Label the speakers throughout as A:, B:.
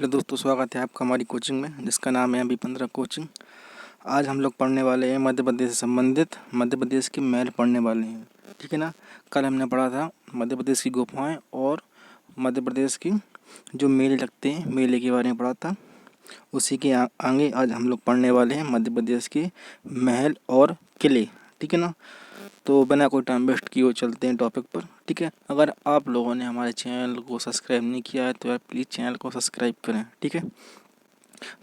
A: Hello दोस्तों, स्वागत है आपका हमारी कोचिंग में जिसका नाम है अभी 15 कोचिंग। आज हम लोग पढ़ने वाले हैं मध्य प्रदेश से संबंधित मध्य प्रदेश के महल पढ़ने वाले हैं। ठीक है ना। कल हमने पढ़ा था मध्य प्रदेश की गुफाएं और मध्य प्रदेश की जो मेले लगते हैं मेले के बारे में पढ़ा था। उसी के आगे आज हम लोग पढ़ने वाले हैं मध्य प्रदेश के महल और किले। ठीक है ना। तो बिना कोई टाइम वेस्ट किए हुए चलते हैं टॉपिक पर। ठीक है। अगर आप लोगों ने हमारे चैनल को सब्सक्राइब नहीं किया है तो यार प्लीज़ चैनल को सब्सक्राइब करें। ठीक है।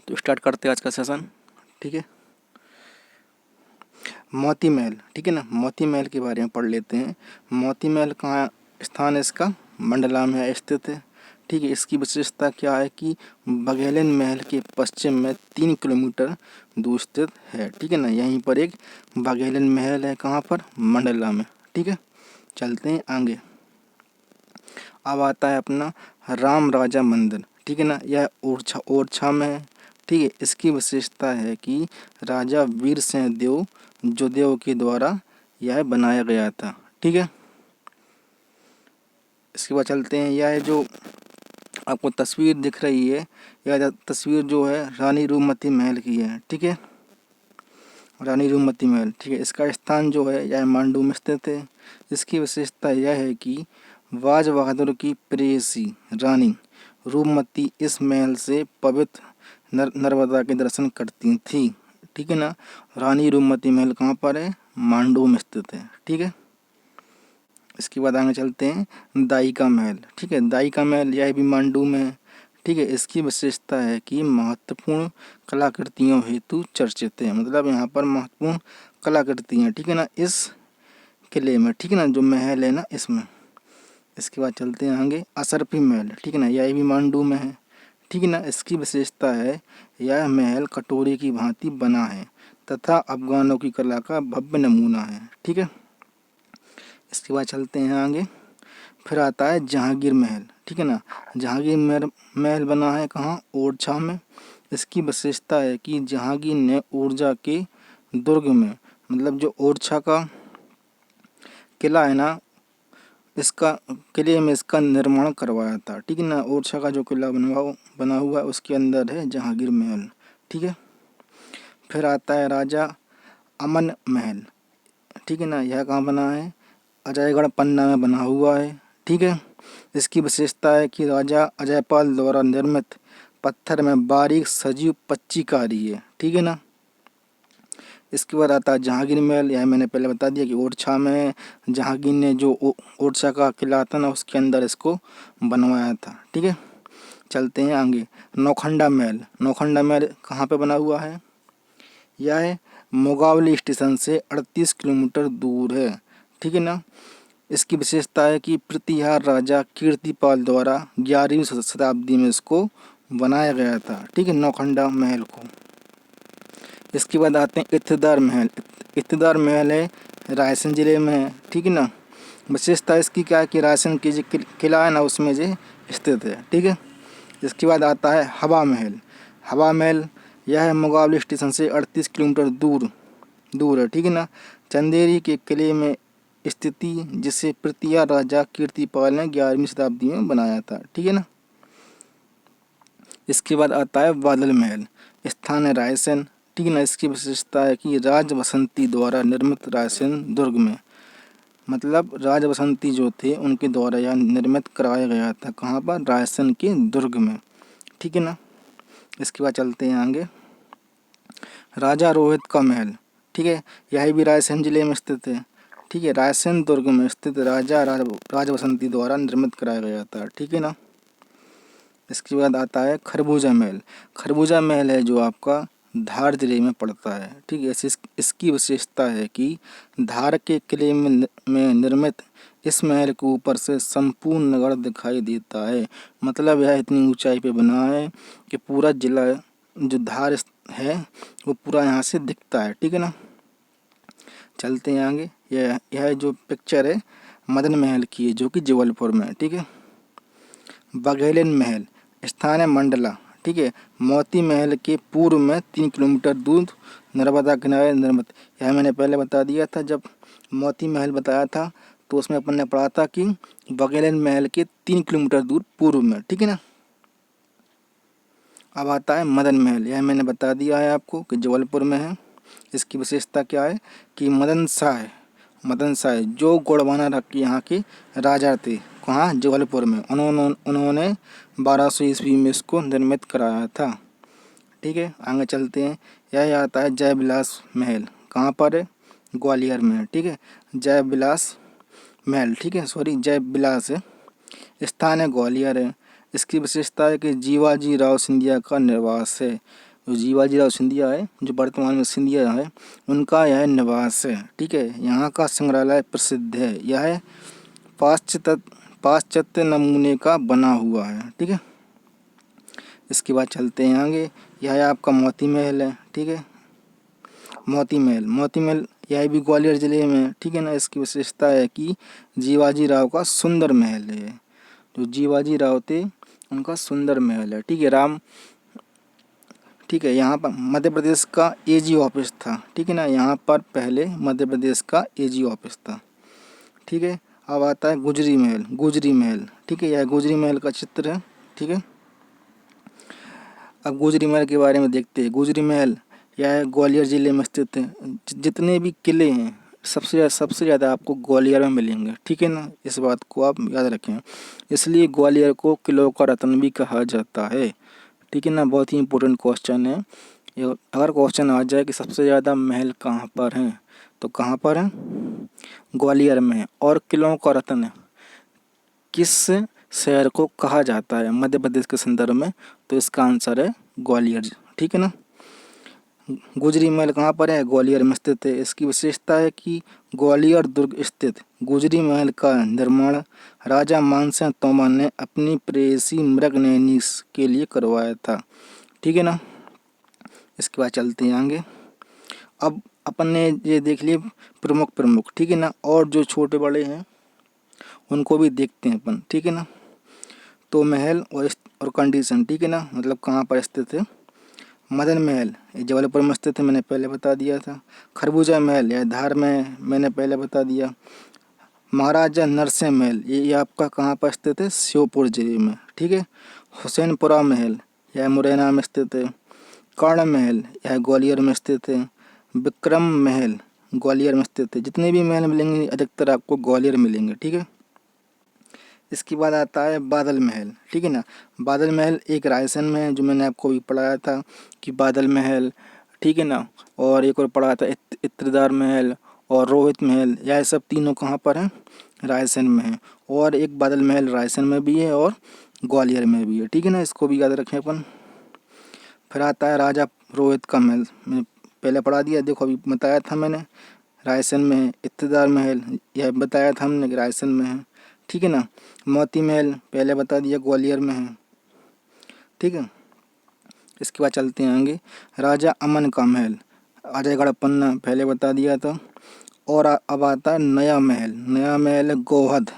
A: तो स्टार्ट करते हैं आज का सेशन। ठीक है। मोती महल। ठीक है ना। मोती महल के बारे में पढ़ लेते हैं। मोती महल कहाँ स्थान है इसका? मंडला में स्थित है। ठीक है। इसकी विशेषता क्या है कि बघेलन महल के पश्चिम में 3 किलोमीटर दूर स्थित है। ठीक है ना। यहीं पर एक बघेलन महल है। कहाँ पर? मंडला में। ठीक है। चलते हैं आगे। अब आता है अपना राम राजा मंदिर। ठीक है ना। यह ओरछा में है। ठीक है। इसकी विशेषता है कि राजा वीर सिंह देव जोदेव के द्वारा यह बनाया गया था। ठीक है। इसके बाद चलते हैं। यह जो आपको तस्वीर दिख रही है, यह तस्वीर जो है रानी रूपमती महल की है। ठीक है। रानी रूपमती महल। ठीक है। इसका स्थान जो है यह मांडू में स्थित है। इसकी विशेषता यह है कि बाज बहादुर की प्रेयसी रानी रूपमती इस महल से पवित्र नर्मदा के दर्शन करती थी। ठीक है ना। रानी रूपमती महल कहाँ पर है? मांडू में स्थित है। ठीक है। इसके बाद आगे चलते हैं दायिका महल। ठीक है। दायिका महल यह भी मांडू में है। ठीक है। इसकी विशेषता है कि महत्वपूर्ण कलाकृतियों हेतु चर्चित है। मतलब यहाँ पर महत्वपूर्ण कलाकृति हैं। ठीक है ना। इस किले में। ठीक है ना। जो महल है ना इसमें। इसके बाद चलते हैं आगे असरफी महल। ठीक है ना। यह भी मांडू में है। ठीक है ना। इसकी विशेषता है यह महल कटोरे की भांति बना है तथा अफगानों की कला का भव्य नमूना है। ठीक है। इसके बाद चलते हैं आगे। फिर आता है जहांगीर महल। ठीक है ना। जहांगीर महल बना है कहाँ? ओरछा में। इसकी विशेषता है कि जहांगीर ने ओरछा के दुर्ग में, मतलब जो ओरछा का किला है ना, इसका किले में इसका निर्माण करवाया था। ठीक है ना। ओरछा का जो किला बना हुआ है उसके अंदर है जहांगीर महल। ठीक है। फिर आता है राजा अमन महल। ठीक है ना। यह कहाँ बना है? अजयगढ़ पन्ना में बना हुआ है। ठीक है। इसकी विशेषता है कि राजा अजयपाल द्वारा निर्मित पत्थर में बारीक सजीव पच्चीकारी है। ठीक है ना। इसके बाद आता है जहांगीर महल। यह मैंने पहले बता दिया कि ओरछा में जहांगीर ने जो ओरछा का किला था ना उसके अंदर इसको बनवाया था। ठीक है। चलते हैं आगे। नौखंडा महल। नौखंडा महल कहाँ पे बना हुआ है? यह मुगावली स्टेशन से 38 किलोमीटर दूर है। ठीक है ना। इसकी विशेषता है कि प्रतिहार राजा कीर्तिपाल द्वारा 11वीं शताब्दी में इसको बनाया गया था। ठीक है। नौखंडा महल को। इसके बाद आते हैं इत्तेदार महल। इत्तेदार महल है रायसेन जिले में है। ठीक है ना। विशेषता इसकी क्या है कि रायसेन की जो किला है ना उसमें जो स्थित है। ठीक है। इसके बाद आता है हवा महल। हवा महल यह है मुगावली स्टेशन से 38 किलोमीटर दूर है। ठीक है ना। चंदेरी के किले में स्थिति जिसे तृतीय राजा कीर्तिपाल ने 11वीं शताब्दी में बनाया था। ठीक है ना। इसके बाद आता है बादल महल। स्थान है रायसेन। ठीक है ना। इसकी विशेषता है कि राज बसंती द्वारा निर्मित रायसेन दुर्ग में, मतलब राज बसंती जो थे उनके द्वारा यह निर्मित कराया गया था। कहाँ पर? रायसेन के दुर्ग में। ठीक है ना। इसके बाद चलते हैं आगे। राजा रोहित का महल। ठीक है। यह भी रायसेन जिले में स्थित है। ठीक है। रायसेन दुर्ग में स्थित राज बसंती द्वारा निर्मित कराया गया था। ठीक है ना। इसके बाद आता है खरबूजा महल। खरबूजा महल है जो आपका धार जिले में पड़ता है। ठीक है। इसकी विशेषता है कि धार के किले में निर्मित इस महल के ऊपर से संपूर्ण नगर दिखाई देता है। मतलब यह इतनी ऊंचाई पे बना है कि पूरा जिला जो धार है वो पूरा यहाँ से दिखता है। ठीक है ना। चलते हैं आगे। यह जो पिक्चर है मदन महल की है जो कि जबलपुर में है। ठीक है। बघेलन महल स्थान है मंडला। ठीक है। मोती महल के पूर्व में 3 किलोमीटर दूर नर्मदा किनारे निर्मित। यह मैंने पहले बता दिया था जब मोती महल बताया था तो उसमें अपन ने पढ़ा था कि बघेलन महल के 3 किलोमीटर दूर पूर्व में। ठीक है ना। अब आता है मदन महल। यह मैंने बता दिया है आपको कि जबलपुर में है। इसकी विशेषता क्या है कि मदन शाह जो गोंडवाना के यहाँ के राजा थे, कहाँ, जबलपुर में, उन्होंने 1200 ईस्वी में इसको निर्मित कराया था। ठीक है, आगे चलते हैं। यह आता है जय विलास महल। कहाँ पर है? ग्वालियर में। ठीक है, जय विलास महल, ठीक है, सॉरी जय विलास है, स्थान है ग्वालियर है। इसकी विशेषता है कि जीवाजी राव सिंधिया का निवास है। जो जीवाजी राव सिंधिया है, जो वर्तमान में सिंधिया है, उनका यह निवास है। ठीक है, यहाँ का संग्रहालय प्रसिद्ध है। यह पाश्चात्य नमूने का बना हुआ है। ठीक है, इसके बाद चलते हैं आगे। यह आपका मोती महल है। ठीक है, मोती महल यह भी ग्वालियर जिले में है। ठीक है ना। इसकी विशेषता है कि जीवाजी राव का सुंदर महल है। जो जीवाजी राव थे उनका सुंदर महल है। ठीक है, ठीक है, यहाँ पर मध्य प्रदेश का एजी ऑफिस था। ठीक है ना, यहाँ पर पहले मध्य प्रदेश का एजी ऑफिस था। ठीक है, अब आता है गुजरी महल। ठीक है, यह गुजरी महल का चित्र है। ठीक है, अब गुजरी महल के बारे में देखते हैं। गुजरी महल यह ग्वालियर ज़िले में स्थित है। जितने भी किले हैं सबसे ज़्यादा आपको ग्वालियर में मिलेंगे। ठीक है ना, इस बात को आप याद रखें। इसलिए ग्वालियर को किलों का रत्न भी कहा जाता है। ठीक है ना, बहुत ही इंपॉर्टेंट क्वेश्चन है। अगर क्वेश्चन आ जाए कि सबसे ज़्यादा महल कहाँ पर हैं, तो कहाँ पर हैं? ग्वालियर में। और किलों का रत्न किस शहर को कहा जाता है मध्य प्रदेश के संदर्भ में? तो इसका आंसर है ग्वालियर। ठीक है ना, गुजरी महल कहाँ पर है? ग्वालियर में स्थित है। इसकी विशेषता है कि ग्वालियर दुर्ग स्थित गुजरी महल का निर्माण राजा मानसिंह तोमर ने अपनी प्रेयसी मृगनयनी के लिए करवाया था। ठीक है ना, इसके बाद चलते हैं आगे। अब अपन ने ये देख लिए प्रमुख। ठीक है ना, और जो छोटे बड़े हैं उनको भी देखते हैं अपन। ठीक है ना, तो महल और कंडीशन। ठीक है ना, मतलब कहाँ पर स्थित है। मदन महल ये जबलपुर में स्थित है, मैंने पहले बता दिया था। खरबूजा महल यह धार में, मैंने पहले बता दिया। महाराजा नरसिंह महल ये आपका कहाँ पर स्थित है? श्योपुर जिले में। ठीक है, हुसैनपुरा महल यह मुरैना में स्थित है। कर्ण महल यह ग्वालियर में स्थित है। विक्रम महल ग्वालियर में स्थित है। जितने भी महल मिलेंगे अधिकतर आपको ग्वालियर मिलेंगे। ठीक है, इसके बाद आता है बादल महल। ठीक है ना, बादल महल एक रायसेन में है, जो मैंने आपको भी पढ़ाया था कि बादल महल। ठीक है ना, और एक और पढ़ाया था इत्रदार महल और रोहित महल। यह सब तीनों कहाँ पर हैं? रायसेन में है। और एक बादल महल रायसेन में भी है और ग्वालियर में भी है। ठीक है ना, इसको भी याद रखें अपन। फिर आता है राजा रोहित का महल, मैंने पहले पढ़ा दिया, देखो अभी बताया था मैंने, रायसेन में है। इत्तेदार महल यह बताया था हमने कि रायसेन में है। ठीक है ना, मोती महल पहले बता दिया ग्वालियर में है। ठीक है, इसके बाद चलते हैं आगे। राजा अमन का महल अजयगढ़ पन्ना पहले बता दिया था। और अब आता है नया महल है गोहद,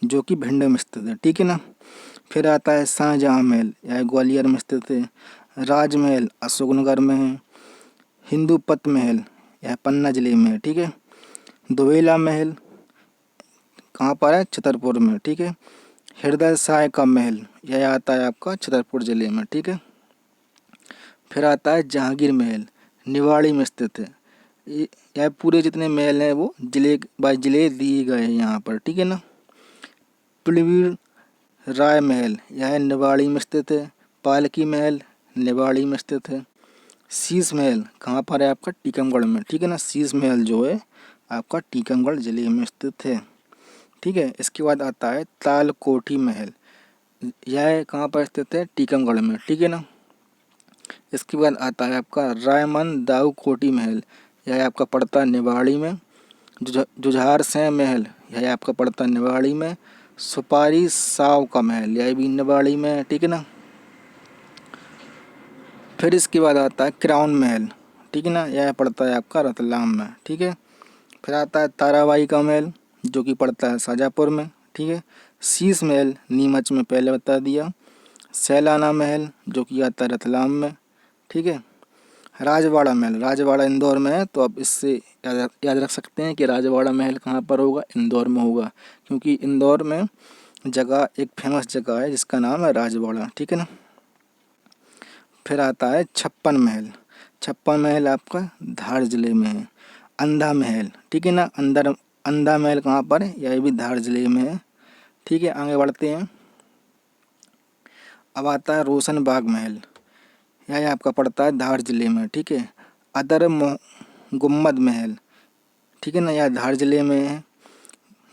A: जो कि भिंड में स्थित है। ठीक है ना, फिर आता है शाहजहाँ महल यह ग्वालियर में स्थित है। राजमहल अशोकनगर में है। हिंदूपत महल यह पन्ना जिले में है। ठीक है, दुबेला महल कहाँ पर है? छतरपुर में। ठीक है, हृदय शाह का महल यह आता है आपका छतरपुर जिले में। ठीक है, फिर आता है जहांगीर महल, निवाड़ी में स्थित है। यह पूरे जितने महल हैं वो जिले बाय जिले दिए गए हैं यहाँ पर। ठीक है ना, पृथ्वी राय महल यह निवाड़ी में स्थित है। पालकी महल निवाड़ी में स्थित है। शीश महल कहाँ पर है? आपका टीकमगढ़ में। ठीक है ना, शीश महल जो है आपका टीकमगढ़ जिले में स्थित है। ठीक है, इसके बाद आता है तालकोठी महल, यह कहाँ पर स्थित है? टीकमगढ़ में। ठीक है ना, इसके बाद आता है आपका रायमन दाऊ कोटी महल, यह आपका पड़ता है निवाड़ी में। जुझार सिंह महल यह आपका पड़ता है निवाड़ी में। सुपारी साव का महल यह भी निवाड़ी में है। ठीक है ना, फिर इसके बाद आता है क्राउन महल। ठीक है ना, यह पड़ता है आपका रतलाम में। ठीक है, फिर आता है ताराबाई का महल जो कि पड़ता है शाजापुर में। ठीक है, शीश महल नीमच में पहले बता दिया। सैलाना महल जो कि आता है रतलाम में। ठीक है, राजवाड़ा इंदौर में है, तो आप इससे याद रख सकते हैं कि राजवाड़ा महल कहाँ पर होगा? इंदौर में होगा, क्योंकि इंदौर में एक फेमस जगह है जिसका नाम है राजवाड़ा। ठीक है ना, फिर आता है छप्पन महल। छप्पन महल आपका धार जिले में है। अंधा महल, ठीक है ना, अंधा महल कहाँ पर है, यह भी धार जिले में है। ठीक है, आगे बढ़ते हैं। अब आता है रोशन बाग महल, यह आपका पड़ता है धार जिले में। ठीक है, गुम्मद महल, ठीक है ना, यह धार जिले में है।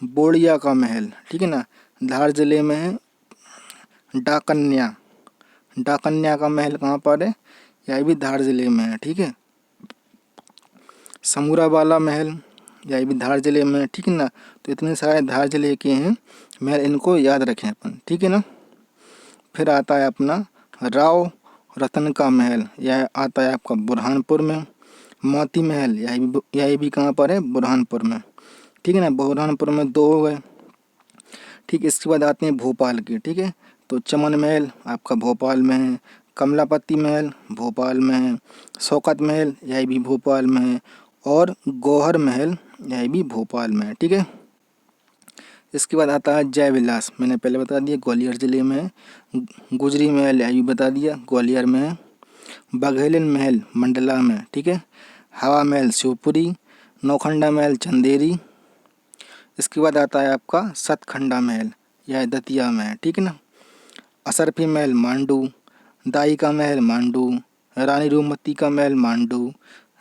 A: बोड़िया का महल, ठीक है ना, धार जिले में है। डाकन्या, डाकन्या का महल कहाँ पर है, यह भी धार जिले में है। ठीक है, समूराबाला महल, यह भी धार जिले में है। ठीक है ना, तो इतने सारे धार जिले के हैं महल, इनको याद रखें अपन। ठीक है ना। फिर आता है अपना राव रतन का महल, यह आता है आपका बुरहानपुर में। मोती महल, यह भी कहाँ पर है, बुरहानपुर में। ठीक है ना, बुरहानपुर में 2 हो गए। ठीक, इसके बाद आते हैं भोपाल के। ठीक है, तो चमन महल आपका भोपाल में है। कमलापति महल भोपाल में है। शौकत महल, यह भी भोपाल में है। और गौहर महल, यह भी भोपाल में है। ठीक है, इसके बाद आता है जय विलास, मैंने पहले बता दिया ग्वालियर जिले में है। गुजरी महल, यह भी बता दिया ग्वालियर में है। बघेलन महल मंडला में, ठीक है। हवा महल शिवपुरी। नौखंडा महल चंदेरी। इसके बाद आता है आपका सतखंडा महल, यह दतिया में है। ठीक है ना। असरफी महल मांडू। दाई का महल मांडू। रानी रूपमती का महल मांडू।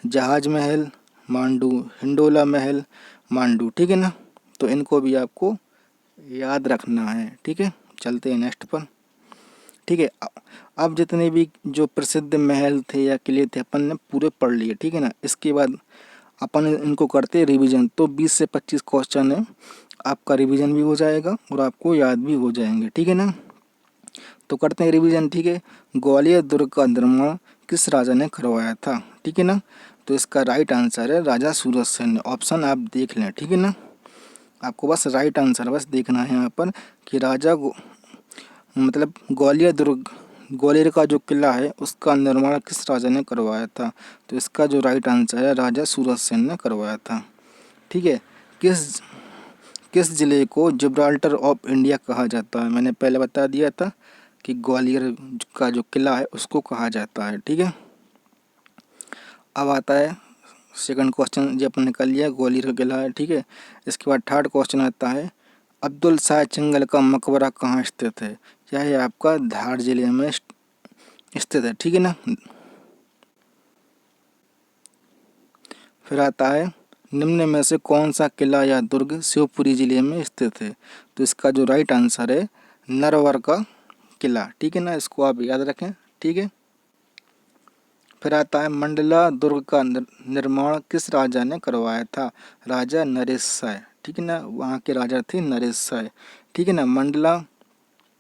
A: जहाज महल मांडू। हिंडोला महल मांडू। ठीक है ना, तो इनको भी आपको याद रखना है। ठीक है, चलते हैं नेक्स्ट पर। ठीक है, अब जितने भी जो प्रसिद्ध महल थे या किले थे अपन ने पूरे पढ़ लिए। ठीक है ना, इसके बाद अपन इनको करते हैं रिवीजन। तो 20 से 25 क्वेश्चन है, आपका रिवीजन भी हो जाएगा और आपको याद भी हो जाएंगे। ठीक है ना, तो करते हैं रिवीजन। ठीक है, ग्वालियर दुर्ग का निर्माण किस राजा ने करवाया था। ठीक है ना, तो इसका राइट आंसर है राजा सूरज सेन ने। ऑप्शन आप देख लें। ठीक है ना, आपको बस राइट आंसर बस देखना है यहाँ पर कि मतलब ग्वालियर का जो किला है उसका निर्माण किस राजा ने करवाया था। तो इसका जो राइट आंसर है राजा सूरज सेन ने करवाया था। ठीक है, किस किस जिले को जिब्राल्टर ऑफ इंडिया कहा जाता है, मैंने पहले बता दिया था कि ग्वालियर का जो किला है उसको कहा जाता है। ठीक है, अब आता है सेकंड क्वेश्चन, जो अपन ने कर लिया ग्वालियर का किला है। ठीक है, इसके बाद थर्ड क्वेश्चन आता है अब्दुल शाह चिंगल का मकबरा कहाँ स्थित है। यह है आपका धार जिले में स्थित है। ठीक है ना, फिर आता है निम्न में से कौन सा किला या दुर्ग शिवपुरी जिले में स्थित है। तो इसका जो राइट आंसर है नरवर का किला। ठीक है ना, इसको आप याद रखें। ठीक है, फिर आता है मंडला दुर्ग का निर्माण किस राजा ने करवाया था। राजा नरेश साय। ठीक है ना, वहाँ के राजा थे नरेश साय। ठीक है ना, मंडला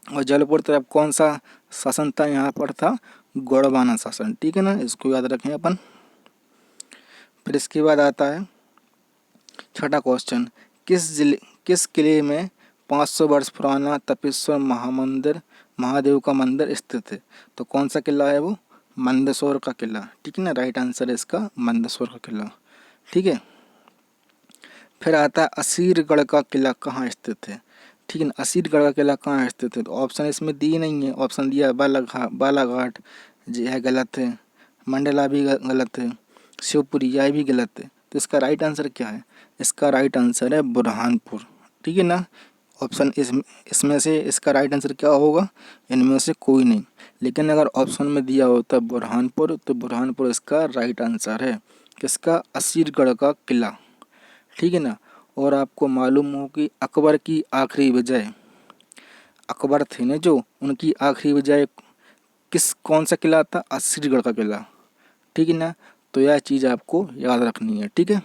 A: और जलपुर तरफ कौन सा शासन था, यहाँ पर था गोड़वाना शासन। ठीक है ना, इसको याद रखें अपन। फिर इसके बाद आता है छठा क्वेश्चन, किस किले में 500 वर्ष पुराना तपेश्वर महादेव का मंदिर स्थित है। तो कौन सा किला है वो, मंदसौर का किला। ठीक है ना, राइट आंसर है इसका मंदसौर का किला। ठीक है, फिर आता है असीरगढ़ का किला कहाँ स्थित है। ठीक है ना, असीरगढ़ का किला कहाँ स्थित है। तो ऑप्शन इसमें दी नहीं है, ऑप्शन दिया है बालाघाट, यह गलत है। मंडला भी गलत है। शिवपुरी, यह भी गलत है। तो इसका राइट आंसर क्या है, इसका राइट आंसर है बुरहानपुर। ठीक है ना, ऑप्शन इसमें से इसका राइट आंसर क्या होगा, इनमें से कोई नहीं। लेकिन अगर ऑप्शन में दिया होता बुरहानपुर तो बुरहानपुर इसका राइट आंसर है, किसका, असीरगढ़ का किला। ठीक है ना, और आपको मालूम हो कि अकबर की आखिरी विजय, अकबर थे ना जो, उनकी आखिरी विजय कौन सा किला था, असीरगढ़ का किला। ठीक है ना, तो यह चीज़ आपको याद रखनी है। ठीक है,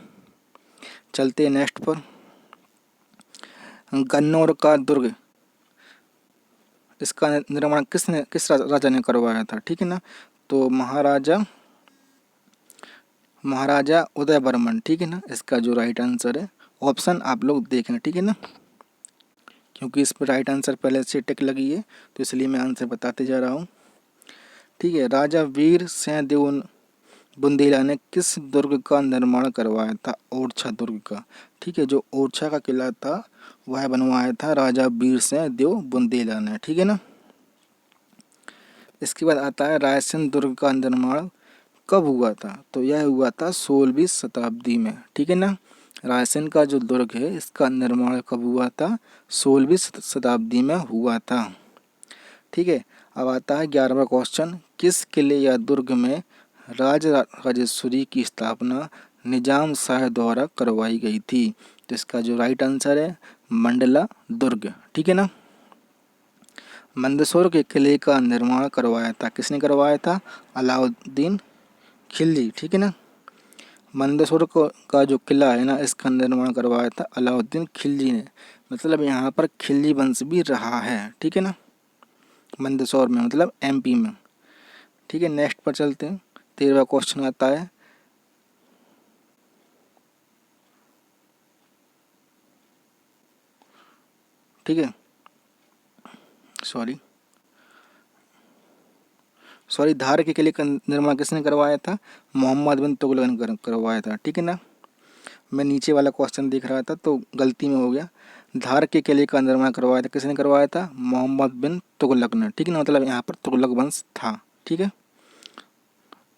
A: चलते हैं नेक्स्ट पर। गन्नौर का दुर्ग, इसका निर्माण किस राजा ने करवाया था। ठीक है ना, तो महाराजा उदय वर्मन। ठीक है ना, इसका जो राइट आंसर है, ऑप्शन आप लोग देखें। ठीक है ना, क्योंकि इस पर राइट आंसर पहले से टिक लगी है तो इसलिए मैं आंसर बताते जा रहा हूँ। ठीक है, राजा वीर सिंह देव बुंदेला ने किस दुर्ग का निर्माण करवाया था, ओरछा दुर्ग का। ठीक है, जो ओरछा का किला था वह बनवाया था राजा वीर सिंह देव बुंदेला ने। ठीक है ना, इसके बाद आता है रायसेन दुर्ग का निर्माण कब हुआ था? तो यह हुआ था 16वीं शताब्दी में, ठीक है ना। रायसेन का जो दुर्ग है इसका निर्माण कब हुआ था? 16वीं शताब्दी में हुआ था, ठीक है। अब आता है 11वां क्वेश्चन, किस किले या दुर्ग में राजराजेश्वरी की स्थापना निजाम शाह द्वारा करवाई गई थी? तो इसका जो राइट आंसर है मंडला दुर्ग, ठीक है ना। मंदसौर के किले का निर्माण करवाया था, किसने करवाया था? अलाउद्दीन खिलजी, ठीक है ना। मंदसौर का जो किला है ना इसका निर्माण करवाया था अलाउद्दीन खिलजी ने, मतलब यहाँ पर खिलजी वंश भी रहा है, ठीक है ना। मंदसौर में मतलब एमपी में, ठीक है। नेक्स्ट पर चलते हैं। 13वां क्वेश्चन आता है, ठीक है। सॉरी धार के किले का निर्माण किसने करवाया था? मोहम्मद बिन तुगलक ने करवाया था, ठीक है ना। मैं नीचे वाला क्वेश्चन देख रहा था तो गलती में हो गया। धार के किले का निर्माण करवाया था, किसने करवाया था? मोहम्मद बिन तुगलक ने, ठीक है ना। मतलब यहाँ पर तुगलक वंश था, ठीक है।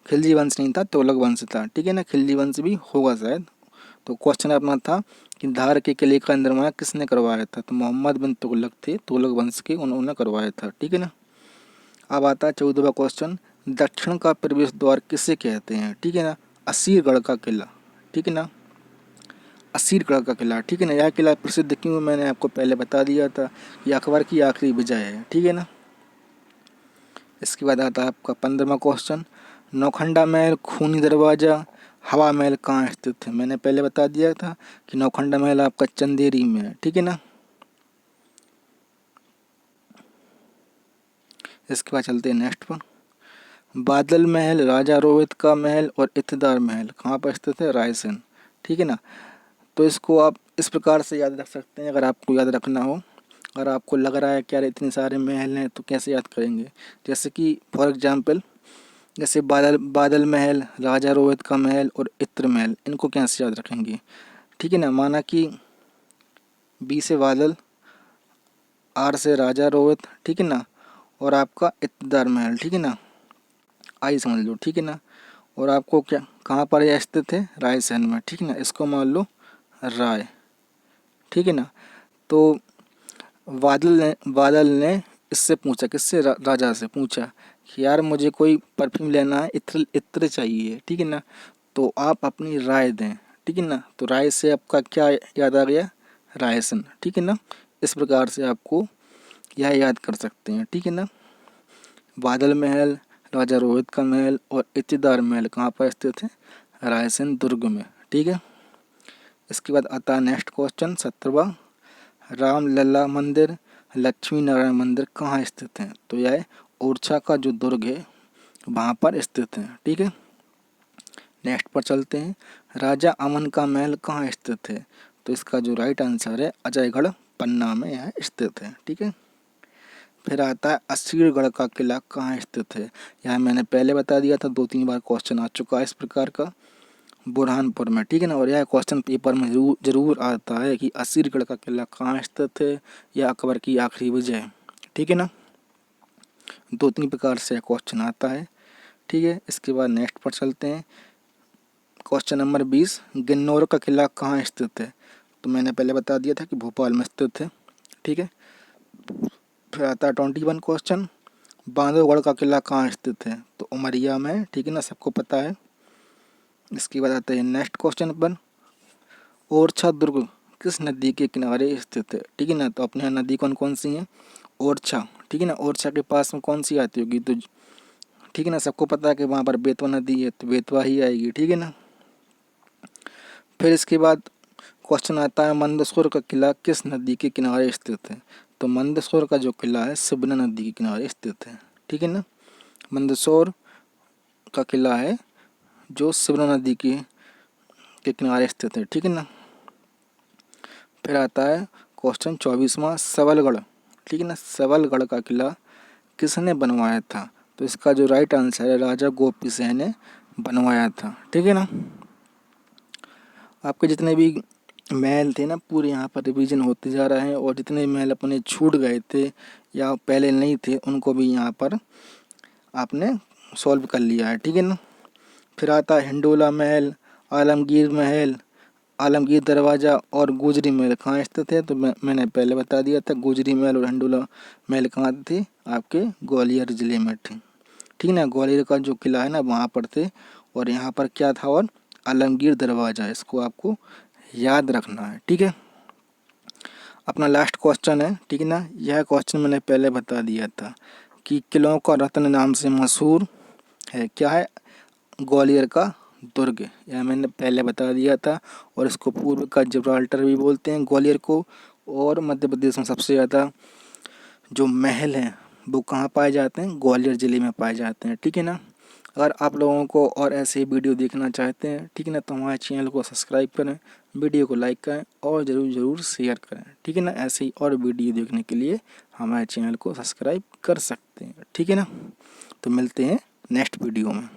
A: खिलजी वंश नहीं था, तुगलक वंश था, ठीक है ना। खिलजी वंश भी होगा शायद। तो क्वेश्चन अपना था कि धार के किले का निर्माण किसने करवाया था? तो मोहम्मद बिन तुगलक थे, तुगलक वंश के, उन्होंने करवाया था, ठीक है ना। अब आता है 14वां क्वेश्चन, दक्षिण का प्रवेश द्वार किसे कहते हैं? ठीक है ना। असीरगढ़ का किला, ठीक है ना। असीरगढ़ का किला, ठीक है ना। यह किला प्रसिद्ध क्यों है मैंने आपको पहले बता दिया था, ये अकबर की आखिरी विजय है, ठीक है ना। इसके बाद आता है आपका 15वां क्वेश्चन, नौखंडा महल, खूनी दरवाजा, हवा महल कहाँ स्थित है? मैंने पहले बता दिया था कि नौखंडा महल आपका चंदेरी में है, ठीक है ना। इसके बाद चलते हैं नेक्स्ट पर। बादल महल, राजा रोहित का महल और इत्तेदार महल कहाँ पर स्थित है? रायसेन, ठीक है ना। तो इसको आप इस प्रकार से याद रख सकते हैं अगर आपको याद रखना हो। अगर आपको लग रहा है कि यार इतने सारे महल हैं तो कैसे याद करेंगे, जैसे कि फॉर एग्जांपल जैसे बादल महल, राजा रोहित का महल और इत्र महल, इनको कैसे याद रखेंगे? ठीक है ना। माना कि बी से बादल, आर से राजा रोहित, ठीक है ना, और आपका इत्तेदार महल, ठीक है ना, आई समझ लो, ठीक है ना। और आपको क्या कहाँ पर यह स्थित है? रायसेन में, ठीक है ना। इसको मान लो राय, ठीक है ना। तो बादल ने इससे पूछा, किससे? राजा से पूछा कि यार मुझे कोई परफ्यूम लेना है, इत्र इत्र चाहिए, ठीक है ना। तो आप अपनी राय दें, ठीक है ना। तो राय से आपका क्या याद आ गया? रायसन, ठीक है ना। इस प्रकार से आपको यह याद कर सकते हैं, ठीक है ना। बादल महल, राजा रोहित का महल और इत्तेदार महल कहाँ पर स्थित है? रायसेन दुर्ग में, ठीक है। इसके बाद आता है नेक्स्ट क्वेश्चन 17वां, रामलला मंदिर, लक्ष्मी नारायण मंदिर कहाँ स्थित हैं? तो यह ओरछा का जो दुर्ग है वहाँ पर स्थित है, ठीक है। नेक्स्ट पर चलते हैं, राजा अमन का महल कहाँ स्थित है? तो इसका जो राइट आंसर है अजयगढ़ पन्ना में यह स्थित है, ठीक है। फिर आता है असीरगढ़ का किला कहाँ स्थित है? यह मैंने पहले बता दिया था, 2-3 बार क्वेश्चन आ चुका है इस प्रकार का, बुरहानपुर में, ठीक है ना। और यह क्वेश्चन पेपर में जरूर आता है कि असीरगढ़ का किला कहाँ स्थित है या अकबर की आखिरी विजय, ठीक है ना। 2-3 प्रकार से क्वेश्चन आता है, ठीक है। इसके बाद नेक्स्ट पर चलते हैं, क्वेश्चन नंबर 20, गिन्नौर का किला कहाँ स्थित है? तो मैंने पहले बता दिया था कि भोपाल में स्थित है, ठीक है। फिर आता है 21 क्वेश्चन, बांधवगढ़ का किला कहाँ स्थित है? तो उमरिया में, ठीक है ना, सबको पता है। इसके बाद आता है नेक्स्ट क्वेश्चन पर, ओरछा दुर्ग किस नदी के किनारे स्थित है? ठीक है ना। तो अपने यहाँ नदी कौन कौन सी हैं? ओरछा, ठीक है ना। ओरछा के पास में कौन सी आती होगी? तो ठीक है ना, सबको पता है कि वहाँ पर बेतवा नदी है, तो बेतवा ही आएगी, ठीक है ना। फिर इसके बाद क्वेश्चन आता है, मंदसौर का किला किस नदी के किनारे स्थित है? तो मंदसौर का जो किला है सिबना नदी के किनारे स्थित है, ठीक है ना। मंदसौर का किला है जो सिबना नदी के किनारे स्थित है, ठीक है ना। फिर आता है क्वेश्चन 24वां, सबलगढ़, ठीक है ना। सबलगढ़ का किला किसने बनवाया था? तो इसका जो राइट आंसर है राजा गोपी सिंह ने बनवाया था, ठीक है ना। आपके जितने भी महल थे ना पूरे यहाँ पर रिवीजन होते जा रहे हैं, और जितने महल अपने छूट गए थे या पहले नहीं थे उनको भी यहाँ पर आपने सॉल्व कर लिया है, ठीक है ना। फिर आता है हिंडोला महल, आलमगीर महल, आलमगीर दरवाज़ा और गुजरी महल कहाँ स्थित है। तो मैंने पहले बता दिया था, गुजरी महल और हिंडोला महल कहाँ थे, आपके ग्वालियर ज़िले में थे, ठीक ना। ग्वालियर का जो किला है ना वहाँ पर थे। और यहाँ पर क्या था, और आलमगीर दरवाज़ा, इसको आपको याद रखना है, ठीक है। अपना लास्ट क्वेश्चन है, ठीक है ना। यह क्वेश्चन मैंने पहले बता दिया था कि किलों का रत्न नाम से मशहूर है, क्या है, ग्वालियर का दुर्ग, यह मैंने पहले बता दिया था। और इसको पूर्व का जिब्राल्टर भी बोलते हैं ग्वालियर को। और मध्य प्रदेश में सबसे ज़्यादा जो महल हैं वो कहाँ पाए जाते हैं, ग्वालियर ज़िले में पाए जाते हैं, ठीक है ना। अगर आप लोगों को और ऐसे ही वीडियो देखना चाहते हैं, ठीक है ना, तो हमारे चैनल को सब्सक्राइब करें, वीडियो को लाइक करें और ज़रूर शेयर करें, ठीक है ना। ऐसे ही और वीडियो देखने के लिए हमारे चैनल को सब्सक्राइब कर सकते हैं, ठीक है ना। तो मिलते हैं नेक्स्ट वीडियो में।